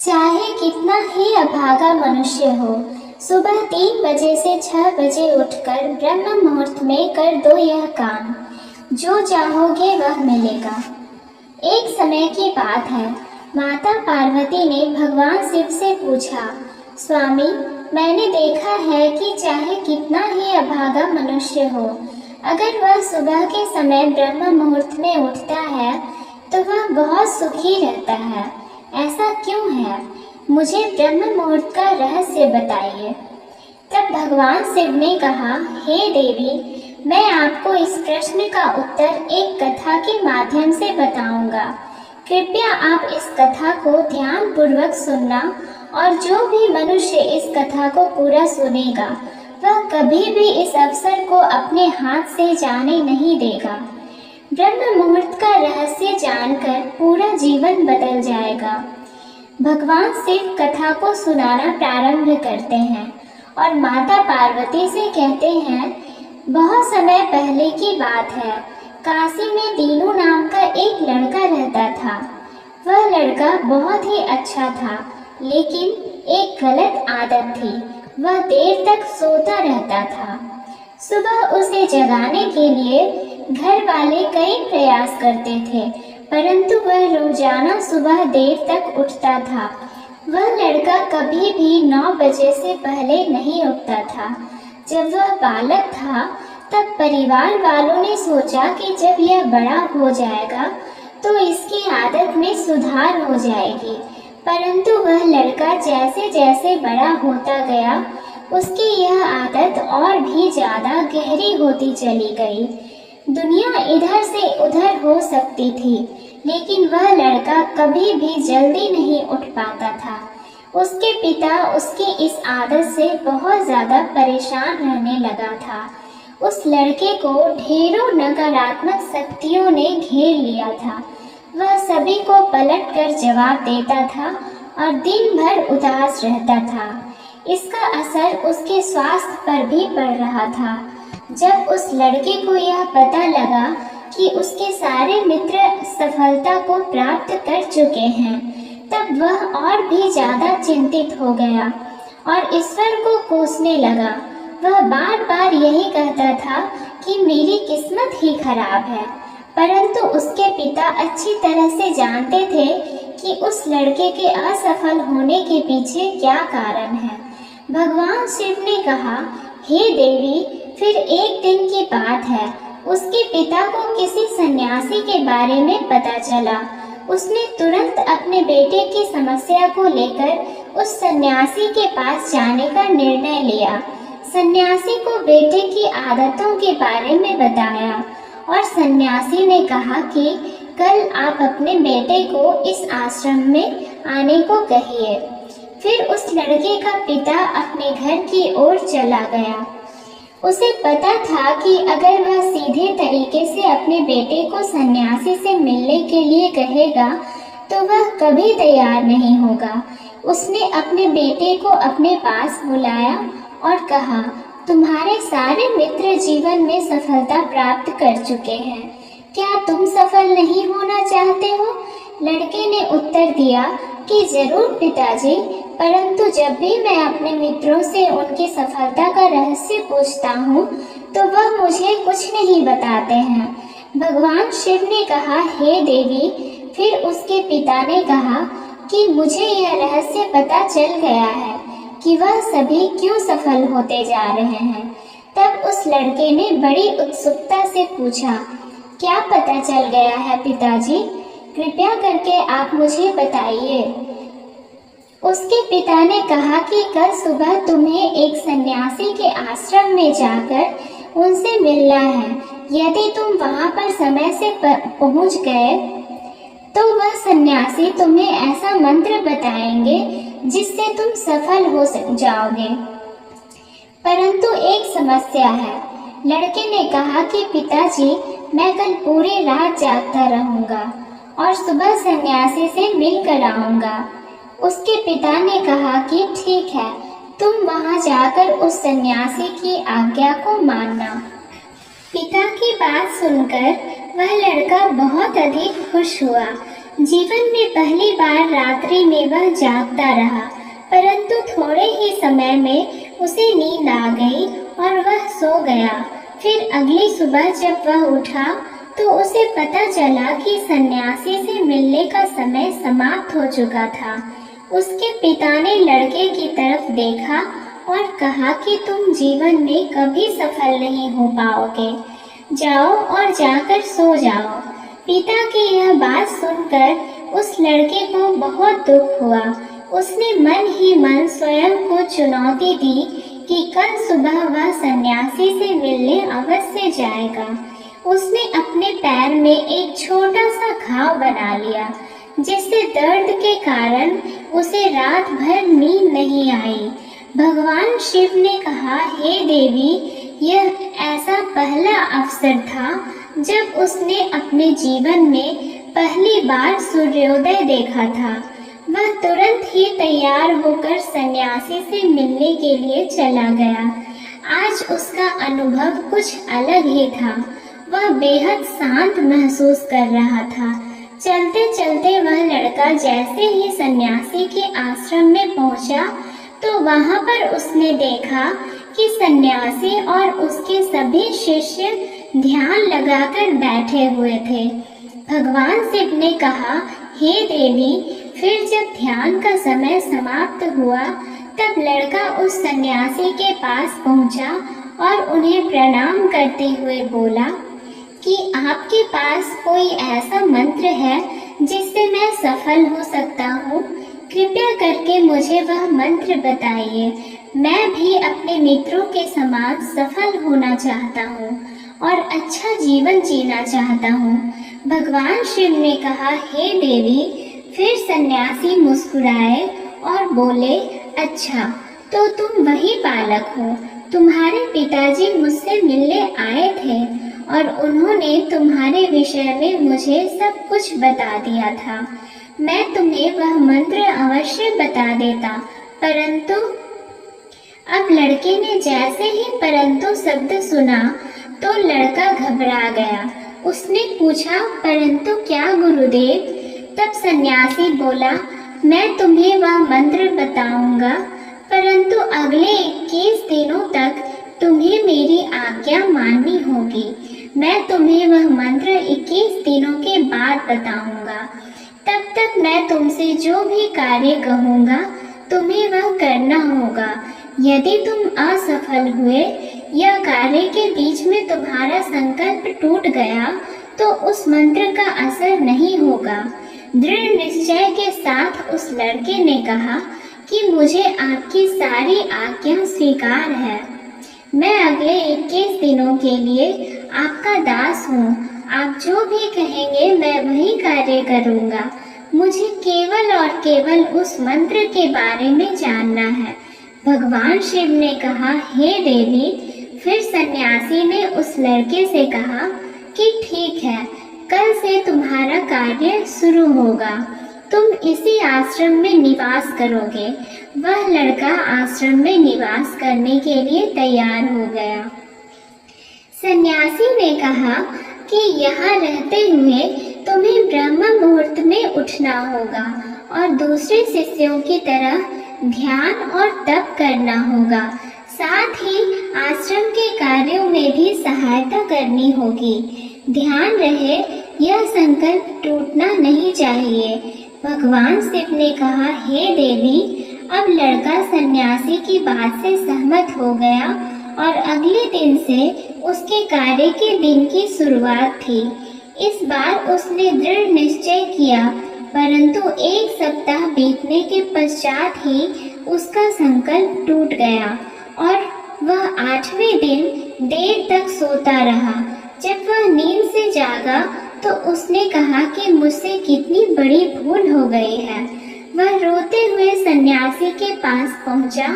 चाहे कितना ही अभागा मनुष्य हो, सुबह 3 बजे से 6 बजे उठकर ब्रह्म मुहूर्त में कर दो यह काम, जो चाहोगे वह मिलेगा। एक समय की बात है, माता पार्वती ने भगवान शिव से पूछा, स्वामी, मैंने देखा है कि चाहे कितना ही अभागा मनुष्य हो, अगर वह सुबह के समय ब्रह्म मुहूर्त में उठता है तो वह बहुत सुखी रहता है। ऐसा क्यों है? मुझे ब्रह्म मुहूर्त का रहस्य बताइए। तब भगवान शिव ने कहा, हे देवी, मैं आपको इस प्रश्न का उत्तर एक कथा के माध्यम से बताऊंगा। कृपया आप इस कथा को ध्यान पूर्वक सुनना, और जो भी मनुष्य इस कथा को पूरा सुनेगा वह कभी भी इस अवसर को अपने हाथ से जाने नहीं देगा। ब्रह्म मुहूर्त का रहस्य जानकर पूरा जीवन बदल जाएगा। भगवान शिव कथा को सुनाना प्रारंभ करते हैं और माता पार्वती से कहते हैं, बहुत समय पहले की बात है, काशी में दीनू नाम का एक लड़का रहता था। वह लड़का बहुत ही अच्छा था, लेकिन एक गलत आदत थी, वह देर तक सोता रहता था। सुबह उसे जगाने के लिए घर वाले कई प्रयास करते थे, परंतु वह रोजाना सुबह देर तक उठता था। वह लड़का कभी भी 9 बजे से पहले नहीं उठता था। जब वह बालक था तब परिवार वालों ने सोचा कि जब यह बड़ा हो जाएगा तो इसकी आदत में सुधार हो जाएगी, परंतु वह लड़का जैसे जैसे बड़ा होता गया उसकी यह आदत और भी ज्यादा गहरी होती चली गई। दुनिया इधर से उधर हो सकती थी, लेकिन वह लड़का कभी भी जल्दी नहीं उठ पाता था। उसके पिता उसकी इस आदत से बहुत ज्यादा परेशान रहने लगा था। उस लड़के को ढेरों नकारात्मक शक्तियों ने घेर लिया था। वह सभी को पलट कर जवाब देता था और दिन भर उदास रहता था। इसका असर उसके स्वास्थ्य पर भी पड़ रहा था। जब उस लड़के को यह पता लगा कि उसके सारे मित्र सफलता को प्राप्त कर चुके हैं, तब वह और भी ज्यादा चिंतित हो गया और ईश्वर को कोसने लगा। वह बार बार यही कहता था कि मेरी किस्मत ही खराब है, परंतु उसके पिता अच्छी तरह से जानते थे कि उस लड़के के असफल होने के पीछे क्या कारण है। भगवान शिव ने कहा, हे देवी, फिर एक दिन की बात है, उसके पिता को किसी सन्यासी के बारे में पता चला। उसने तुरंत अपने बेटे की समस्या को लेकर उस सन्यासी के पास जाने का निर्णय लिया। सन्यासी को बेटे की आदतों के बारे में बताया और सन्यासी ने कहा कि कल आप अपने बेटे को इस आश्रम में आने को कहिए। फिर उस लड़के का पिता अपने घर की ओर चला गया। उसे पता था कि अगर वह सीधे तरीके से अपने बेटे को सन्यासी से मिलने के लिए कहेगा तो वह कभी तैयार नहीं होगा। उसने अपने बेटे को अपने पास बुलाया और कहा, तुम्हारे सारे मित्र जीवन में सफलता प्राप्त कर चुके हैं, क्या तुम सफल नहीं होना चाहते हो? लड़के ने उत्तर दिया कि जरूर पिताजी, परंतु जब भी मैं अपने मित्रों से उनकी सफलता का रहस्य पूछता हूँ तो वह मुझे कुछ नहीं बताते हैं। भगवान शिव ने कहा, हे देवी, फिर उसके पिता ने कहा कि मुझे यह रहस्य पता चल गया है कि वह सभी क्यों सफल होते जा रहे हैं। तब उस लड़के ने बड़ी उत्सुकता से पूछा, क्या पता चल गया है पिताजी? कृपया करके आप मुझे बताइए। उसके पिता ने कहा कि कल सुबह तुम्हें एक सन्यासी के आश्रम में जाकर उनसे मिलना है। यदि तुम वहां पर समय से पहुंच गए तो वह सन्यासी तुम्हें ऐसा मंत्र बताएंगे जिससे तुम सफल हो जाओगे। परंतु एक समस्या है। लड़के ने कहा कि पिताजी, मैं कल पूरी रात जागता रहूंगा और सुबह सन्यासी से मिल कर आऊंगा। उसके पिता ने कहा कि ठीक है, तुम वहां जाकर उस सन्यासी की आज्ञा को मानना। पिता की बात सुनकर वह लड़का बहुत अधिक खुश हुआ। जीवन में पहली बार रात्रि में वह जागता रहा, परंतु थोड़े ही समय में उसे नींद आ गई और वह सो गया। फिर अगली सुबह जब वह उठा तो उसे पता चला कि सन्यासी से मिलने का समय समाप्त हो चुका था। उसके पिता ने लड़के की तरफ देखा और कहा कि तुम जीवन में कभी सफल नहीं हो पाओगे, जाओ और जाकर सो जाओ। पिता की यह बात सुनकर उस लड़के को बहुत दुख हुआ। उसने मन ही मन स्वयं को चुनौती दी कि कल सुबह वह सन्यासी से मिलने अवश्य जाएगा। उसने अपने पैर में एक छोटा सा घाव बना लिया, जिससे दर्द के कारण उसे रात भर नींद नहीं आई। भगवान शिव ने कहा, हे देवी, यह ऐसा पहला अवसर था जब उसने अपने जीवन में पहली बार सूर्योदय देखा था। वह तुरंत ही तैयार होकर सन्यासी से मिलने के लिए चला गया। आज उसका अनुभव कुछ अलग ही था। वह बेहद शांत महसूस कर रहा था। चलते चलते वह लड़का जैसे ही सन्यासी के आश्रम में पहुंचा तो वहां पर उसने देखा कि सन्यासी और उसके सभी शिष्य ध्यान लगाकर बैठे हुए थे। भगवान शिव ने कहा, हे देवी, फिर जब ध्यान का समय समाप्त हुआ तब लड़का उस सन्यासी के पास पहुंचा और उन्हें प्रणाम करते हुए बोला कि आपके पास कोई ऐसा मंत्र है जिससे मैं सफल हो सकता हूँ? कृपया करके मुझे वह मंत्र बताइए। मैं भी अपने मित्रों के समान सफल होना चाहता हूँ और अच्छा जीवन जीना चाहता हूँ। भगवान शिव ने कहा, हे देवी। फिर सन्यासी मुस्कुराए और बोले, अच्छा, तो तुम वही बालक हो। तुम्हारे पिताजी मुझसे मिलने आए थे और उन्होंने तुम्हारे विषय में मुझे सब कुछ बता दिया था। मैं तुम्हें वह मंत्र अवश्य बता देता, परंतु अब लड़के ने जैसे ही परंतु शब्द सुना तो लड़का घबरा गया। उसने पूछा, परंतु क्या गुरुदेव? तब सन्यासी बोला, मैं तुम्हें वह मंत्र बताऊंगा, परंतु अगले 21 दिनों तक तुम्हें मेरी आज्ञा माननी होगी। मैं तुम्हें वह मंत्र 21 दिनों के बाद बताऊंगा। तब तक मैं तुमसे जो भी कार्य कहूँगा तुम्हें वह करना होगा। यदि तुम असफल हुए या कार्य के बीच में तुम्हारा संकल्प टूट गया तो उस मंत्र का असर नहीं होगा। दृढ़ निश्चय के साथ उस लड़के ने कहा कि मुझे आपकी सारी आज्ञा स्वीकार है। मैं अगले 21 दिनों के लिए आपका दास हूँ। आप जो भी कहेंगे मैं वही कार्य करूँगा। मुझे केवल और केवल उस मंत्र के बारे में जानना है। भगवान शिव ने कहा, हे देवी। फिर सन्यासी ने उस लड़के से कहा कि ठीक है, कल से तुम्हारा कार्य शुरू होगा। तुम इसी आश्रम में निवास करोगे। वह लड़का आश्रम में निवास करने के लिए तैयार हो गया। सन्यासी ने कहा कि यहाँ रहते हुए तुम्हें ब्रह्म मुहूर्त में उठना होगा और दूसरे शिष्यों की तरह ध्यान और तप करना होगा। साथ ही आश्रम के कार्यों में भी सहायता करनी होगी। ध्यान रहे, यह संकल्प टूटना नहीं चाहिए। भगवान शिव ने कहा, हे देवी। अब लड़का सन्यासी की बात से सहमत हो गया और अगले दिन से उसके कार्य के दिन की शुरुआत थी। इस बार उसने दृढ़ निश्चय किया, परंतु 1 सप्ताह बीतने के पश्चात ही उसका संकल्प टूट गया और वह 8वें दिन देर तक सोता रहा। जब वह नींद से जागा तो उसने कहा कि मुझसे कितनी बड़ी भूल हो गई है। वह रोते हुए सन्यासी के पास पहुंचा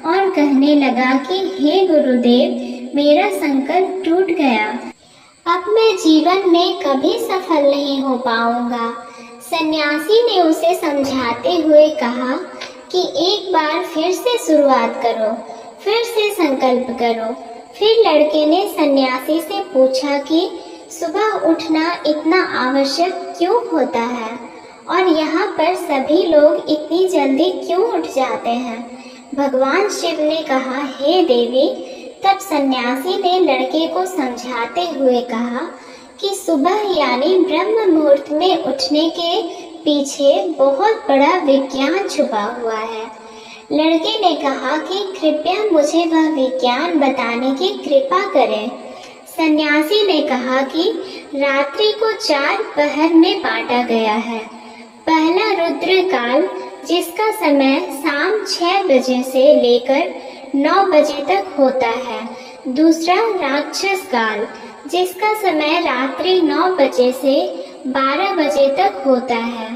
और कहने लगा कि हे गुरुदेव, मेरा संकल्प टूट गया। अब मैं जीवन में कभी सफल नहीं हो पाऊंगा। सन्यासी ने उसे समझाते हुए कहा कि एक बार फिर से शुरुआत करो, फिर से संकल्प करो। फिर लड़के ने सन्यासी से पूछा कि सुबह उठना इतना आवश्यक क्यों होता है और यहाँ पर सभी लोग इतनी जल्दी क्यों उठ जाते हैं? भगवान शिव ने कहा, हे देवी। तब सन्यासी ने लड़के को समझाते हुए कहा कि सुबह यानी ब्रह्म मुहूर्त में उठने के पीछे बहुत बड़ा विज्ञान छुपा हुआ है। लड़के ने कहा कि कृपया मुझे वह विज्ञान बताने की कृपा करें। सन्यासी ने कहा कि रात्रि को 4 पहर में बांटा गया है। पहला रुद्र काल, जिसका समय शाम 6 बजे से लेकर 9 बजे तक होता है। दूसरा राक्षस काल, जिसका समय रात्रि 9 बजे से 12 बजे तक होता है।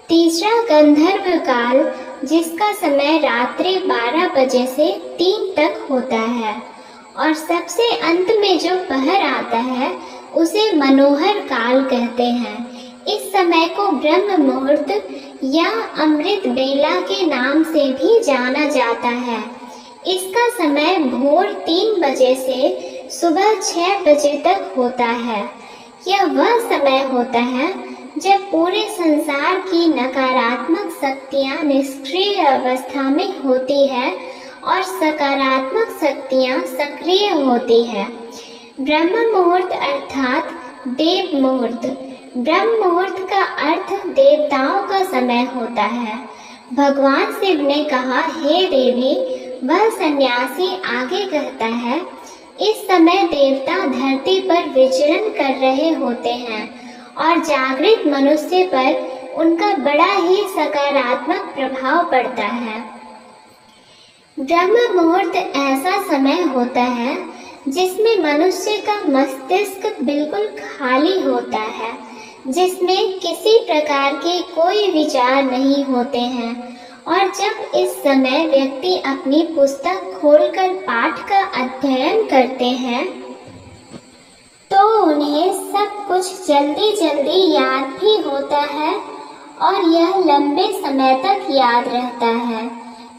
तीसरा गंधर्व काल, जिसका समय रात्रि 12 बजे से 3 तक होता है। और सबसे अंत में जो पहर आता है उसे मनोहर काल कहते हैं। इस समय को ब्रह्म मुहूर्त या अमृत बेला के नाम से भी जाना जाता है। इसका समय भोर 3 बजे से सुबह 6 बजे तक होता है। यह वह समय होता है जब पूरे संसार की नकारात्मक शक्तियाँ निष्क्रिय अवस्था में होती है और सकारात्मक शक्तियाँ सक्रिय होती है। ब्रह्म मुहूर्त अर्थात देव मुहूर्त। ब्रह्म मुहूर्त का अर्थ देवताओं का समय होता है। भगवान शिव ने कहा, हे देवी। वह सन्यासी आगे कहता है, इस समय देवता धरती पर विचरण कर रहे होते हैं और जागृत मनुष्य पर उनका बड़ा ही सकारात्मक प्रभाव पड़ता है। ब्रह्म मुहूर्त ऐसा समय होता है जिसमें मनुष्य का मस्तिष्क बिल्कुल खाली होता है, जिसमें किसी प्रकार के कोई विचार नहीं होते हैं। और जब इस समय व्यक्ति अपनी पुस्तक खोलकर पाठ का अध्ययन करते हैं तो उन्हें सब कुछ जल्दी जल्दी याद भी होता है और यह लंबे समय तक याद रहता है।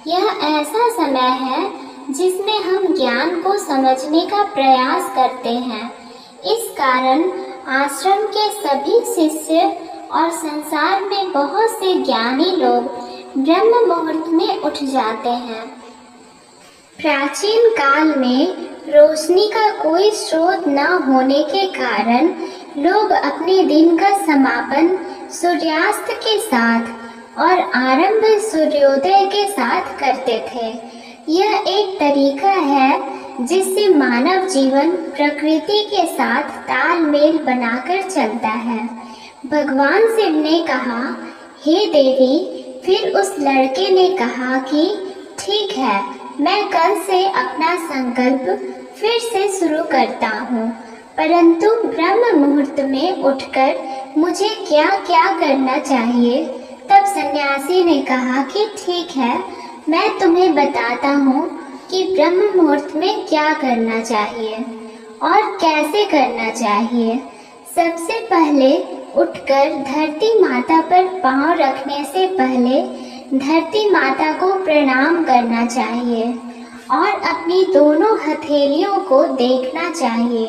यह ऐसा समय है जिसमें हम ज्ञान को समझने का प्रयास करते हैं। इस कारण आश्रम के सभी शिष्य और संसार में बहुत से ज्ञानी लोग ब्रह्म मुहूर्त में उठ जाते हैं। प्राचीन काल में रोशनी का कोई स्रोत न होने के कारण लोग अपने दिन का समापन सूर्यास्त के साथ और आरंभ सूर्योदय के साथ करते थे। यह एक तरीका है जिससे मानव जीवन प्रकृति के साथ तालमेल बनाकर चलता है। भगवान शिव ने कहा, हे देवी। फिर उस लड़के ने कहा कि ठीक है, मैं कल से अपना संकल्प फिर से शुरू करता हूँ, परंतु ब्रह्म मुहूर्त में उठकर मुझे क्या क्या करना चाहिए? तब सन्यासी ने कहा कि ठीक है, मैं तुम्हें बताता हूँ कि ब्रह्म मुहूर्त में क्या करना चाहिए और कैसे करना चाहिए। सबसे पहले उठकर धरती माता पर पांव रखने से पहले धरती माता को प्रणाम करना चाहिए और अपनी दोनों हथेलियों को देखना चाहिए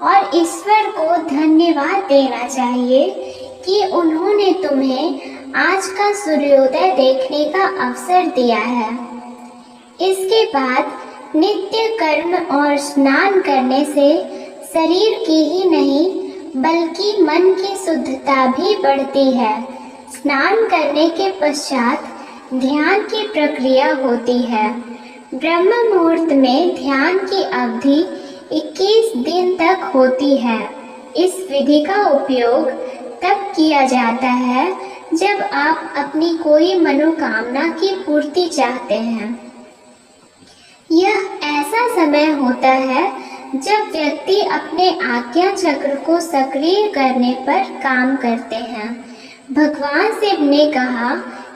और ईश्वर को धन्यवाद देना चाहिए कि उन्होंने तुम्हें आज का सूर्योदय देखने का अवसर दिया है। इसके बाद नित्य कर्म और स्नान करने से शरीर की ही नहीं बल्कि मन की शुद्धता भी बढ़ती है। स्नान करने के पश्चात ध्यान की प्रक्रिया होती है। ब्रह्म मुहूर्त में ध्यान की अवधि 21 दिन तक होती है। इस विधि का उपयोग तब किया जाता है जब आप अपनी कोई मनोकामना की पूर्ति चाहते हैं। यह ऐसा समय होता है जब व्यक्ति अपने आज्ञा चक्र को सक्रिय करने पर काम करते हैं। भगवान शिव ने कहा,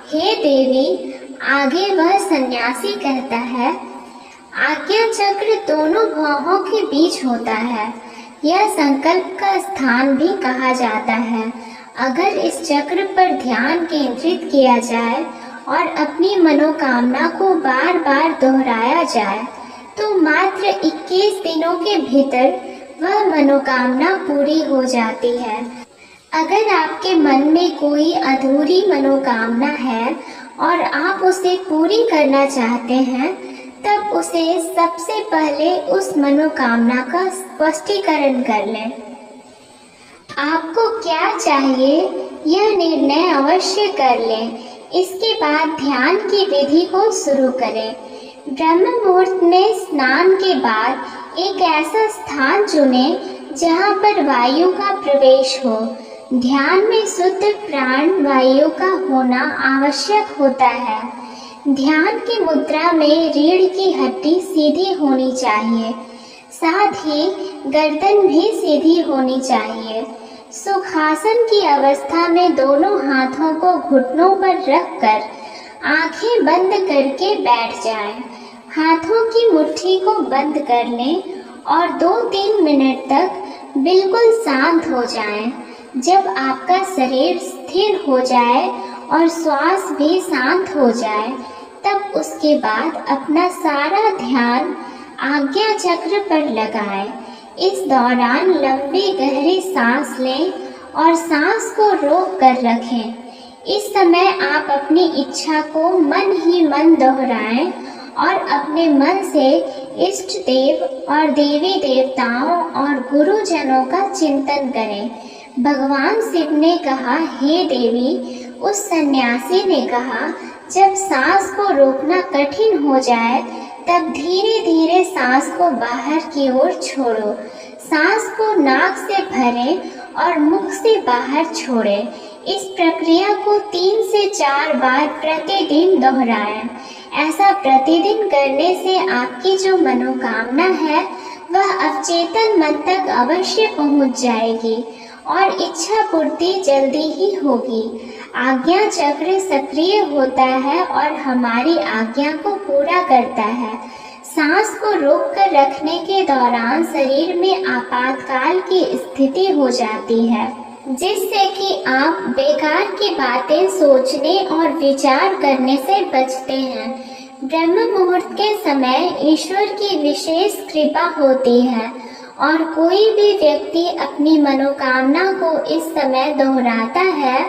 हे देवी। आगे वह सन्यासी कहता है, आज्ञा चक्र दोनों भौहों के बीच होता है। यह संकल्प का स्थान भी कहा जाता है। अगर इस चक्र पर ध्यान केंद्रित किया जाए और अपनी मनोकामना को बार बार दोहराया जाए तो मात्र 21 दिनों के भीतर वह मनोकामना पूरी हो जाती है। अगर आपके मन में कोई अधूरी मनोकामना है और आप उसे पूरी करना चाहते हैं, तब उसे सबसे पहले उस मनोकामना का स्पष्टीकरण कर लें। आपको क्या चाहिए यह निर्णय अवश्य कर लें। इसके बाद ध्यान की विधि को शुरू करें। ब्रह्म मुहूर्त में स्नान के बाद एक ऐसा स्थान चुनें जहां पर वायु का प्रवेश हो। ध्यान में शुद्ध प्राण वायु का होना आवश्यक होता है। ध्यान की मुद्रा में रीढ़ की हड्डी सीधी होनी चाहिए, साथ ही गर्दन भी सीधी होनी चाहिए। सुखासन की अवस्था में दोनों हाथों को घुटनों पर रखकर आंखें बंद करके बैठ जाएं। हाथों की मुट्ठी को बंद कर लें और 2-3 मिनट तक बिल्कुल शांत हो जाएं। जब आपका शरीर स्थिर हो जाए और श्वास भी शांत हो जाए, तब उसके बाद अपना सारा ध्यान आज्ञा चक्र पर लगाएं। इस दौरान लंबी गहरी सांस लें और सांस को रोक कर रखें। इस समय आप अपनी इच्छा को मन ही मन दोहराएं और अपने मन से इष्ट देव और देवी देवताओं और गुरुजनों का चिंतन करें। भगवान शिव ने कहा, हे देवी। उस सन्यासी ने कहा, जब सांस को रोकना कठिन हो जाए तब धीरे धीरे सांस को बाहर की ओर छोड़ो। सांस को नाक से भरें और मुख से बाहर छोड़ें। इस प्रक्रिया को 3 से 4 बार प्रतिदिन दोहराएं। ऐसा प्रतिदिन करने से आपकी जो मनोकामना है वह अवचेतन मन तक अवश्य पहुंच जाएगी और इच्छा पूर्ति जल्दी ही होगी। आज्ञा चक्र सक्रिय होता है और हमारी आज्ञा को पूरा करता है। सांस को रोक कर रखने के दौरान शरीर में आपातकाल की स्थिति हो जाती है, जिससे कि आप बेकार की बातें सोचने और विचार करने से बचते हैं। ब्रह्म मुहूर्त के समय ईश्वर की विशेष कृपा होती है और कोई भी व्यक्ति अपनी मनोकामना को इस समय दोहराता है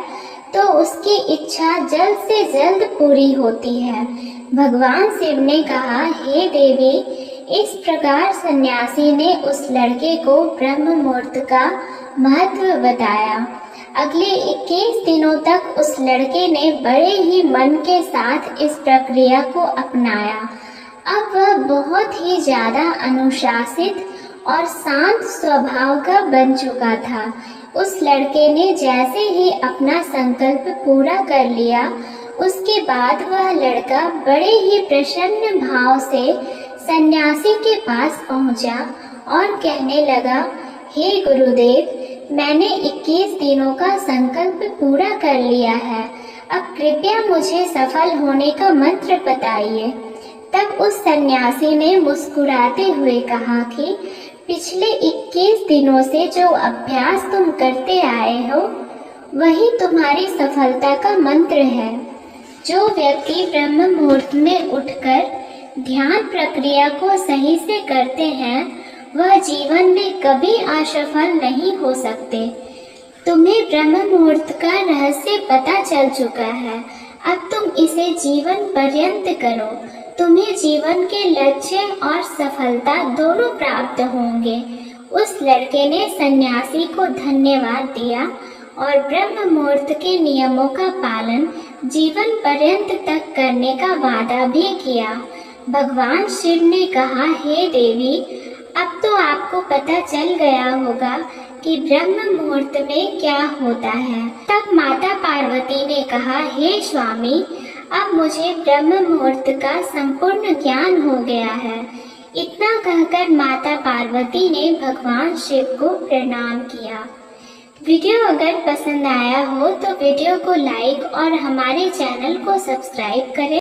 तो उसकी इच्छा जल्द से जल्द पूरी होती है। भगवान शिव ने कहा, हे देवी। इस प्रकार सन्यासी ने उस लड़के को ब्रह्म मुहूर्त का महत्व बताया। अगले 21 दिनों तक उस लड़के ने बड़े ही मन के साथ इस प्रक्रिया को अपनाया। अब वह बहुत ही ज्यादा अनुशासित और शांत स्वभाव का बन चुका था। उस लड़के ने जैसे ही अपना संकल्प पूरा कर लिया, उसके बाद वह लड़का बड़े ही प्रसन्न भाव से सन्यासी के पास पहुंचा और कहने लगा, हे गुरुदेव, मैंने 21 दिनों का संकल्प पूरा कर लिया है। अब कृपया मुझे सफल होने का मंत्र बताइए। तब उस सन्यासी ने मुस्कुराते हुए कहा कि पिछले 21 दिनों से जो अभ्यास तुम करते आए हो वही तुम्हारी सफलता का मंत्र है। जो व्यक्ति ब्रह्म मुहूर्त में उठकर ध्यान प्रक्रिया को सही से करते हैं वह जीवन में कभी असफल नहीं हो सकते। तुम्हें ब्रह्म मुहूर्त का रहस्य पता चल चुका है। अब तुम इसे जीवन पर्यंत करो। तुम्हें जीवन के लक्ष्य और सफलता दोनों प्राप्त होंगे। उस लड़के ने सन्यासी को धन्यवाद दिया और ब्रह्म मुहूर्त के नियमों का पालन जीवन पर्यंत तक करने का वादा भी किया। भगवान शिव ने कहा, हे देवी, अब तो आपको पता चल गया होगा कि ब्रह्म मुहूर्त में क्या होता है। तब माता पार्वती ने कहा, हे स्वामी, अब मुझे ब्रह्म मुहूर्त का संपूर्ण ज्ञान हो गया है। इतना कहकर माता पार्वती ने भगवान शिव को प्रणाम किया। वीडियो अगर पसंद आया हो तो वीडियो को लाइक और हमारे चैनल को सब्सक्राइब करें।